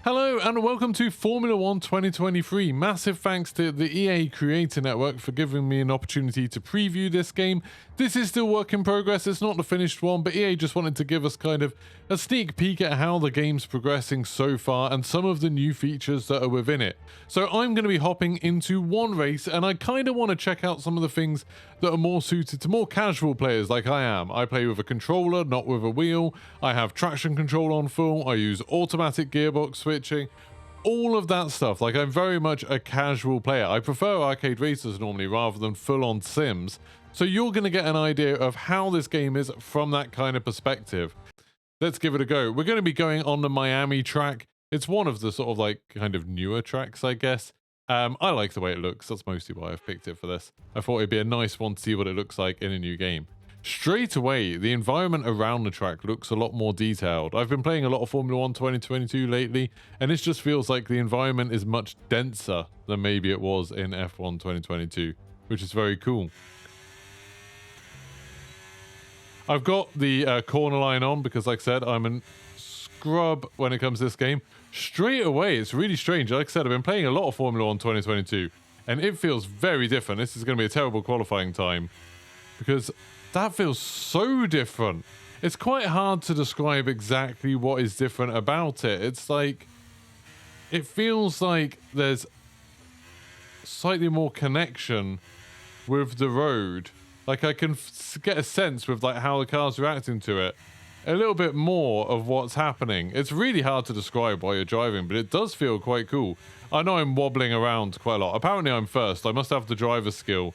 Hello and welcome to Formula 1 2023. Massive thanks to the EA Creator Network for giving me an opportunity to preview this game. This is still work in progress, it's not the finished one, but EA just wanted to give us kind of a sneak peek at how the game's progressing so far and some of the new features that are within it. So I'm going to be hopping into one race and I kind of want to check out some of the things that are more suited to more casual players like I am. I play with a controller, not with a wheel. I have traction control on full. I use automatic gearbox switching. All of that stuff. Like, I'm very much a casual player. I prefer arcade races normally rather than full-on sims. So you're going to get an idea of how this game is from that kind of perspective. Let's give it a go. We're going to be going on the Miami track. It's one of the sort of like kind of newer tracks, I guess. I like the way it looks. That's mostly why I've picked it for this. I thought it'd be a nice one to see what it looks like in a new game. Straight away, the environment around the track looks a lot more detailed. I've been playing a lot of Formula 1 2022 lately, and it just feels like the environment is much denser than maybe it was in F1 2022, which is very cool. I've got the corner line on because, like I said, I'm a scrub when it comes to this game. Straight away, it's really strange. Like I said, I've been playing a lot of Formula 1 2022, and it feels very different. This is going to be a terrible qualifying time because that feels so different. It's quite hard to describe exactly what is different about it. It's like, it feels like there's slightly more connection with the road. Like, I can get a sense with like how the car's reacting to it. A little bit more of what's happening. It's really hard to describe while you're driving, but it does feel quite cool. I know I'm wobbling around quite a lot. Apparently I'm first. I must have the driver skill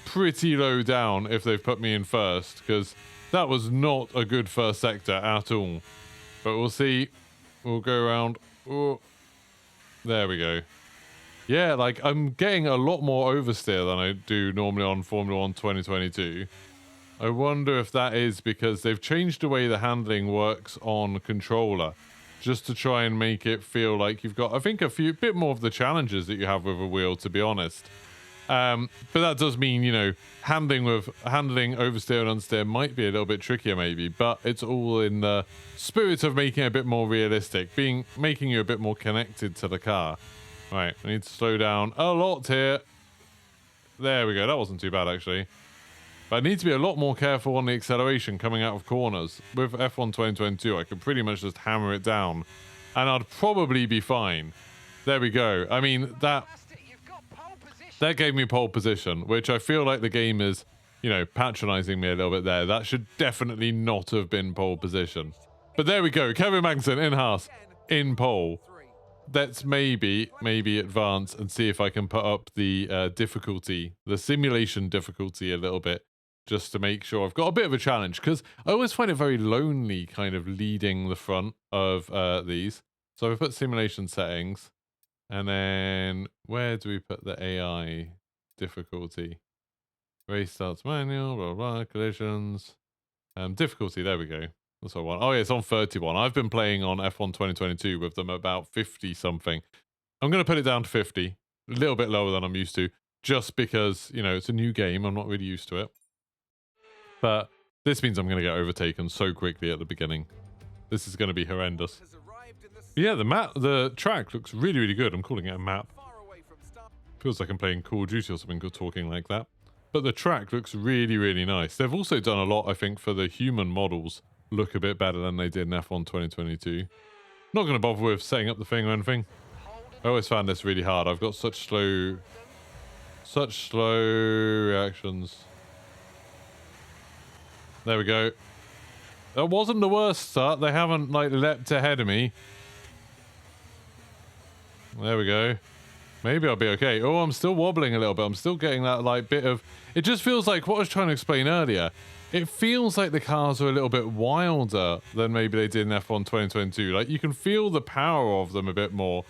pretty low down if they've put me in first, because that was not a good first sector at all. But we'll see. We'll go around. Oh, there we go. Yeah, like, I'm getting a lot more oversteer than I do normally on Formula 1 2022. I wonder if that is because they've changed the way the handling works on controller, just to try and make it feel like you've got, I think, a bit more of the challenges that you have with a wheel, to be honest. But that does mean, you know, handling oversteer and understeer might be a little bit trickier maybe, but it's all in the spirit of making it a bit more realistic, making you a bit more connected to the car. Right, I need to slow down a lot here. There we go, that wasn't too bad actually. But I need to be a lot more careful on the acceleration coming out of corners. With F1 2022, I could pretty much just hammer it down, and I'd probably be fine. There we go. I mean, that gave me pole position, which I feel like the game is, you know, patronizing me a little bit there. That should definitely not have been pole position. But there we go. Kevin Magnussen in Haas, in pole. Let's maybe advance and see if I can put up the difficulty, the simulation difficulty a little bit, just to make sure I've got a bit of a challenge, because I always find it very lonely kind of leading the front of these. So I put simulation settings, and then where do we put the AI difficulty? Race starts manual, blah, blah, blah, collisions, difficulty, there we go. That's what I want. Oh yeah, it's on 31. I've been playing on F1 2022 with them about 50 something. I'm going to put it down to 50, a little bit lower than I'm used to, just because, you know, it's a new game. I'm not really used to it. But this means I'm going to get overtaken so quickly at the beginning. This is going to be horrendous. Yeah, the track looks really, really good. I'm calling it a map. Feels like I'm playing Call of Duty or something, talking like that. But the track looks really, really nice. They've also done a lot, I think, for the human models. Look a bit better than they did in F1 2022. Not going to bother with setting up the thing or anything. I always found this really hard. I've got such slow reactions. There we go. That wasn't the worst start. They haven't, like, leapt ahead of me. There we go. Maybe I'll be okay. Oh, I'm still wobbling a little bit. I'm still getting that, like, bit of... It just feels like what I was trying to explain earlier. It feels like the cars are a little bit wilder than maybe they did in F1 2022. Like, you can feel the power of them a bit more.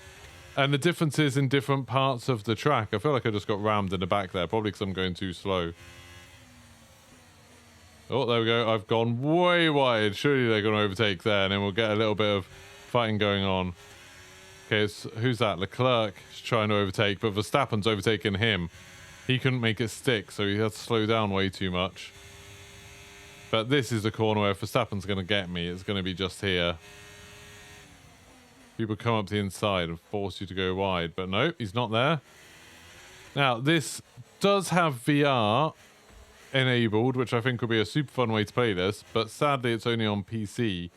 And the differences in different parts of the track. I feel like I just got rammed in the back there. Probably because I'm going too slow. Oh, there we go. I've gone way wide. Surely they're going to overtake there. And then we'll get a little bit of fighting going on. Okay, who's that? Leclerc is trying to overtake. But Verstappen's overtaken him. He couldn't make it stick. So he had to slow down way too much. But this is the corner where Verstappen's going to get me. It's going to be just here. people come up the inside and force you to go wide. But no, he's not there. Now, this does have VR enabled, which I think will be a super fun way to play this, but sadly it's only on PC,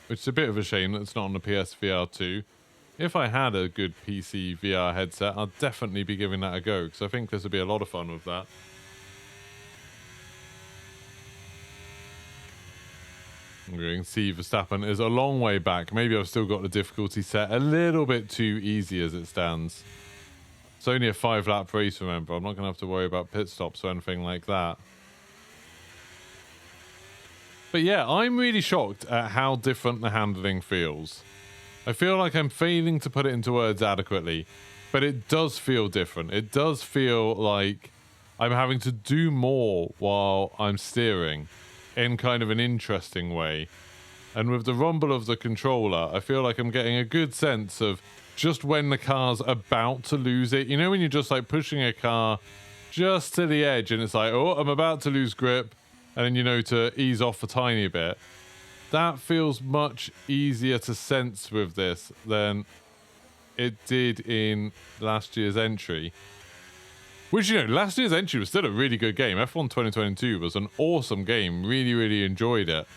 which is a bit of a shame that it's not on the PSVR 2. If I had a good PC VR headset, I'd definitely be giving that a go, because I think this would be a lot of fun with that. You can see Verstappen is a long way back. Maybe I've still got the difficulty set a little bit too easy as it stands. It's only a 5-lap race, remember. I'm not going to have to worry about pit stops or anything like that. But yeah, I'm really shocked at how different the handling feels. I feel like I'm failing to put it into words adequately, but it does feel different. It does feel like I'm having to do more while I'm steering in kind of an interesting way. And with the rumble of the controller, I feel like I'm getting a good sense of just when the car's about to lose it. You know, when you're just like pushing a car just to the edge and it's like, oh, I'm about to lose grip, and then, you know, to ease off a tiny bit. That feels much easier to sense with this than it did in last year's entry. Which, you know, last year's entry was still a really good game. F1 2022 was an awesome game. Really, really enjoyed it.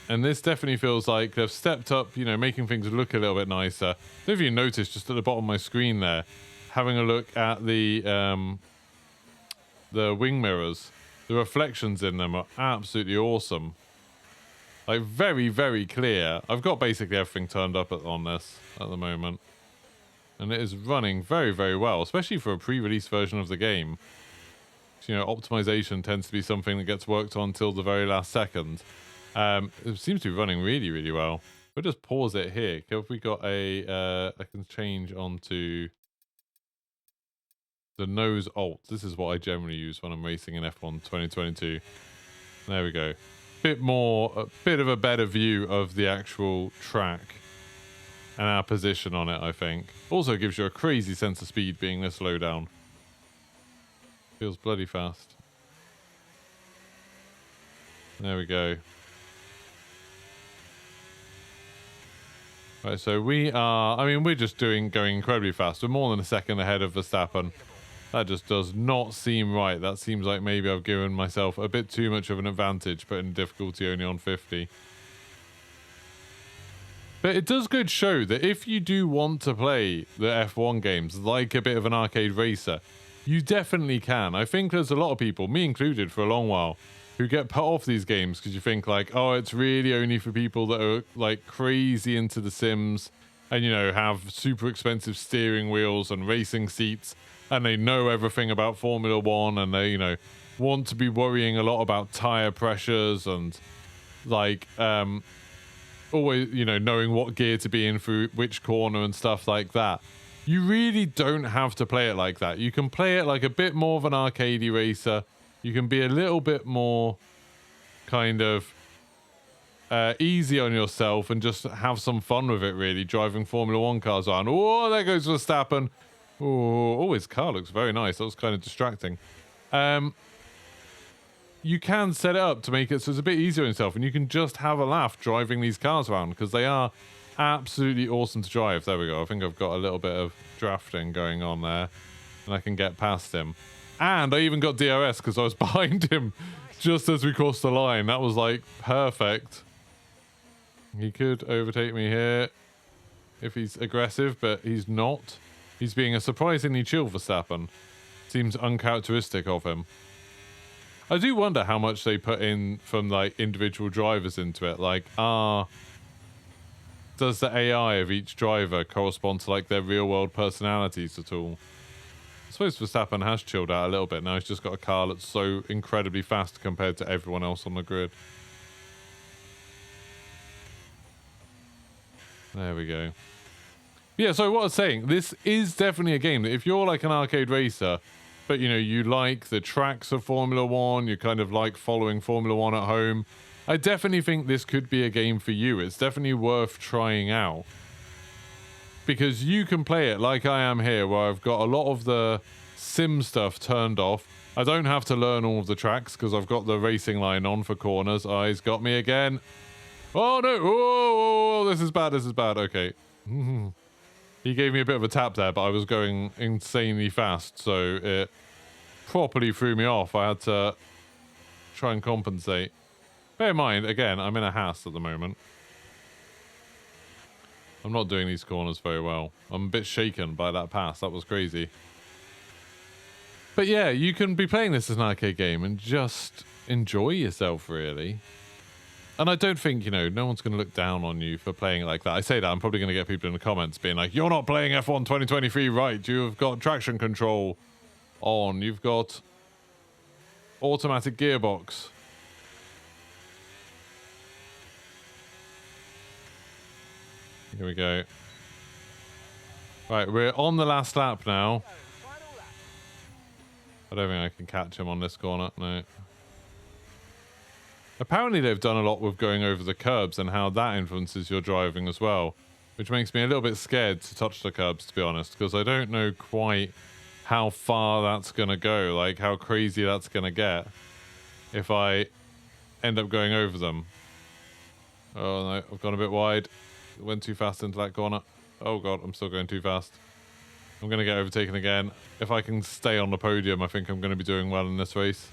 And this definitely feels like they've stepped up, you know, making things look a little bit nicer. I don't know if you noticed just at the bottom of my screen there, having a look at the wing mirrors. The reflections in them are absolutely awesome. Like, very, very clear. I've got basically everything turned up on this at the moment. And it is running very, very well, especially for a pre-release version of the game. So, you know, optimization tends to be something that gets worked on till the very last second. It seems to be running really, really well. We'll just pause it here. Have we got a... I can change onto the nose alt. This is what I generally use when I'm racing in F1 2022. There we go. A bit of a better view of the actual track and our position on it, I think. Also gives you a crazy sense of speed being this low down. Feels bloody fast. There we go. Right, so we are, I mean, we're just going incredibly fast. We're more than a second ahead of Verstappen. That just does not seem right. That seems like maybe I've given myself a bit too much of an advantage, putting difficulty only on 50. But it does go to show that if you do want to play the F1 games like a bit of an arcade racer, you definitely can. I think there's a lot of people, me included for a long while, who get put off these games because you think like, oh, it's really only for people that are like crazy into the Sims and, you know, have super expensive steering wheels and racing seats, and they know everything about Formula One, and they, you know, want to be worrying a lot about tire pressures and like always, you know, knowing what gear to be in for which corner and stuff like that. You really don't have to play it like that. You can play it like a bit more of an arcadey racer. You can be a little bit more kind of easy on yourself and just have some fun with it, really, driving Formula One cars on. Oh, there goes Verstappen. Oh, his car looks very nice. That was kind of distracting. You can set it up to make it so it's a bit easier on yourself, and you can just have a laugh driving these cars around because they are absolutely awesome to drive. There we go. I think I've got a little bit of drafting going on there, and I can get past him. And I even got DRS because I was behind him just as we crossed the line. That was like perfect. He could overtake me here if he's aggressive, but he's not. He's being a surprisingly chill Verstappen. Seems uncharacteristic of him. I do wonder how much they put in from like individual drivers into it. Like, does the AI of each driver correspond to like their real world personalities at all? I suppose Verstappen has chilled out a little bit now. He's just got a car that's so incredibly fast compared to everyone else on the grid. There we go. Yeah, so what I was saying, this is definitely a game that if you're like an arcade racer, but you know, you like the tracks of Formula One, you kind of like following Formula One at home, I definitely think this could be a game for you. It's definitely worth trying out. Because you can play it like I am here, where I've got a lot of the sim stuff turned off. I don't have to learn all of the tracks because I've got the racing line on for corners. Oh, he's got me again. Oh, no. Oh, this is bad. This is bad. Okay. He gave me a bit of a tap there, but I was going insanely fast, so it properly threw me off. I had to try and compensate. Bear in mind, again, I'm in a Haas at the moment. I'm not doing these corners very well. I'm a bit shaken by that pass. That was crazy. But yeah, you can be playing this as an arcade game and just enjoy yourself, really. And I don't think, you know, no one's going to look down on you for playing it like that. I say that, I'm probably going to get people in the comments being like, you're not playing F1 2023 right. You've got traction control on. You've got automatic gearbox. Here we go. Right, we're on the last lap now. I don't think I can catch him on this corner. No. Apparently they've done a lot with going over the curbs and how that influences your driving as well, which makes me a little bit scared to touch the curbs, to be honest, because I don't know quite how far that's going to go, like how crazy that's going to get if I end up going over them. Oh no, I've gone a bit wide. Went too fast into that corner. Oh god, I'm still going too fast. I'm going to get overtaken again. If I can stay on the podium, I think I'm going to be doing well in this race.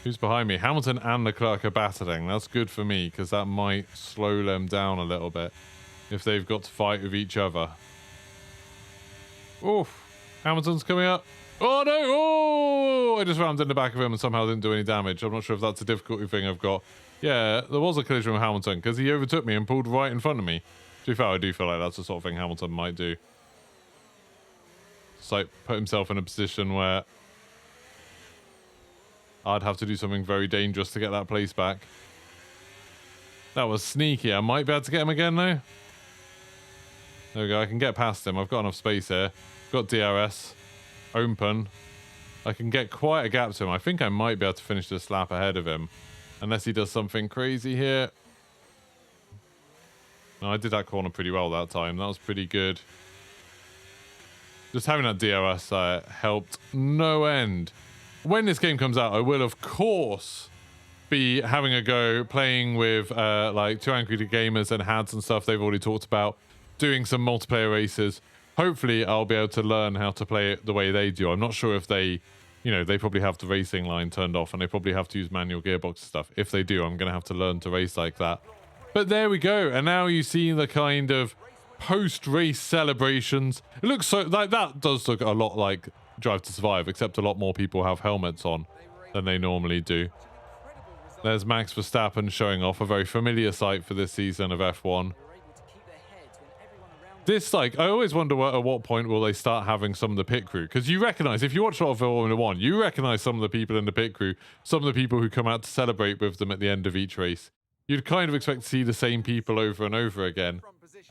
Who's behind me? Hamilton and Leclerc are battling. That's good for me, because that might slow them down a little bit if they've got to fight with each other. Oof. Hamilton's coming up. Oh no! Oh! I just rammed in the back of him and somehow didn't do any damage. I'm not sure if that's a difficulty thing I've got. Yeah, there was a collision with Hamilton because he overtook me and pulled right in front of me. To be fair, I do feel like that's the sort of thing Hamilton might do. Just like put himself in a position where I'd have to do something very dangerous to get that place back. That was sneaky. I might be able to get him again though. There we go. I can get past him. I've got enough space here. Got DRS. Open. I can get quite a gap to him. I think I might be able to finish this lap ahead of him. Unless he does something crazy here. No, I did that corner pretty well that time. That was pretty good. Just having that DRS helped no end. When this game comes out, I will, of course, be having a go playing with like Two Angry Gamers and Hads and stuff they've already talked about. Doing some multiplayer races. Hopefully, I'll be able to learn how to play it the way they do. I'm not sure if they... You know, they probably have the racing line turned off and they probably have to use manual gearbox stuff. If they do, I'm going to have to learn to race like that. But there we go. And now you see the kind of post-race celebrations. It looks so... like that does look a lot like Drive to Survive, except a lot more people have helmets on than they normally do. There's Max Verstappen showing off, a very familiar sight for this season of F1. This, like, I always wonder at what point will they start having some of the pit crew? Because you recognise, if you watch a lot of Formula 1, you recognise some of the people in the pit crew, some of the people who come out to celebrate with them at the end of each race. You'd kind of expect to see the same people over and over again.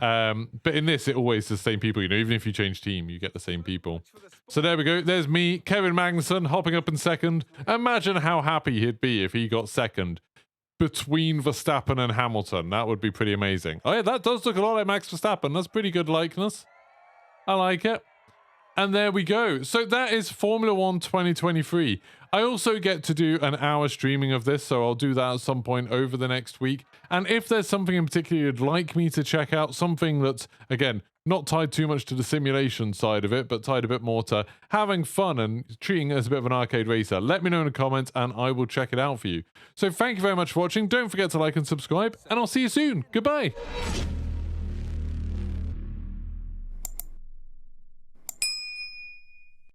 But in this, it always the same people, you know, even if you change team, you get the same people. So there we go. There's me, Kevin Magnussen, hopping up in second. Imagine how happy he'd be if he got second between Verstappen and Hamilton. That would be pretty amazing. Oh yeah, that does look a lot like Max Verstappen. That's pretty good likeness. I like it. And there we go. So that is Formula 1 2023. I also get to do an hour streaming of this, so I'll do that at some point over the next week. And if there's something in particular you'd like me to check out, something that's, again, not tied too much to the simulation side of it, but tied a bit more to having fun and treating it as a bit of an arcade racer, let me know in the comments and I will check it out for you. So thank you very much for watching. Don't forget to like and subscribe, and I'll see you soon. Goodbye.